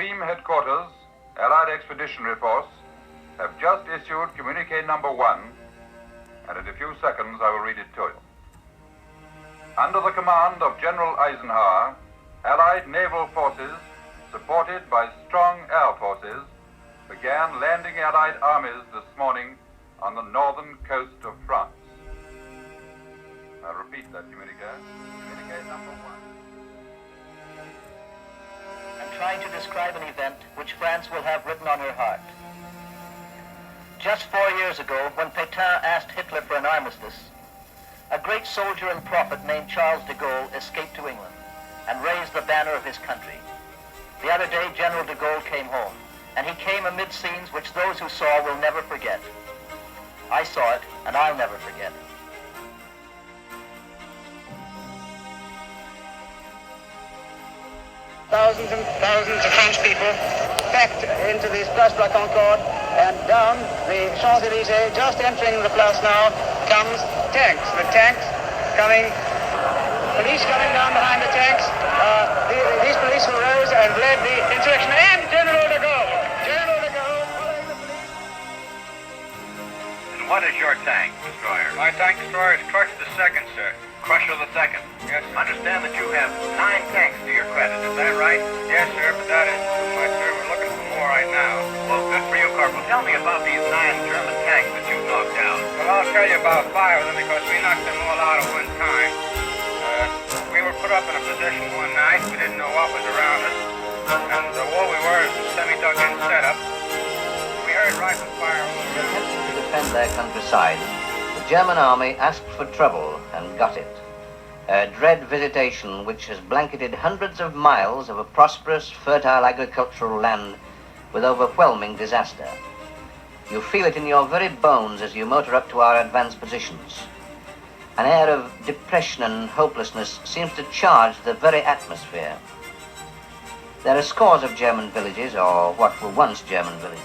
Team Headquarters, Allied Expeditionary Force, have just issued communique number 1, and in a few seconds I will read it to you. Under the command of General Eisenhower, Allied naval forces, supported by strong air forces, began landing Allied armies this morning on the northern coast of France. I'll repeat that communique. Communique number 1. I'm trying to describe an event which France will have written on her heart. Just 4 years ago, when Pétain asked Hitler for an armistice, a great soldier and prophet named Charles de Gaulle escaped to England and raised the banner of his country. The other day, General de Gaulle came home, and he came amid scenes which those who saw will never forget. I saw it, and I'll never forget. Thousands and thousands of French people packed into this Place de la Concorde, and down the Champs-Élysées, just entering the place now, comes tanks. The tanks coming, police coming down behind the tanks. These police who rose and led the insurrection, and General de Gaulle. General de Gaulle following the police. And what is your tank destroyer? My tank destroyer is Crusher the Second, sir. Crusher the Second. Yes, sir. Understand that you have 9 tanks to your credit, is that right? Yes, sir, but that isn't too much, sir. We're looking for more right now. Well, good for you, Corporal. Tell me about these 9 German tanks that you knocked down. Well, I'll tell you about 5 of them because we knocked them all out at one time. We were put up in a position one night. We didn't know what was around us. And all we were is a semi-dug-in setup. We heard rifle fire. Attempting to defend their countryside, the German army asked for trouble and got it. A dread visitation which has blanketed hundreds of miles of a prosperous, fertile agricultural land with overwhelming disaster. You feel it in your very bones as you motor up to our advanced positions. An air of depression and hopelessness seems to charge the very atmosphere. There are scores of German villages, or what were once German villages.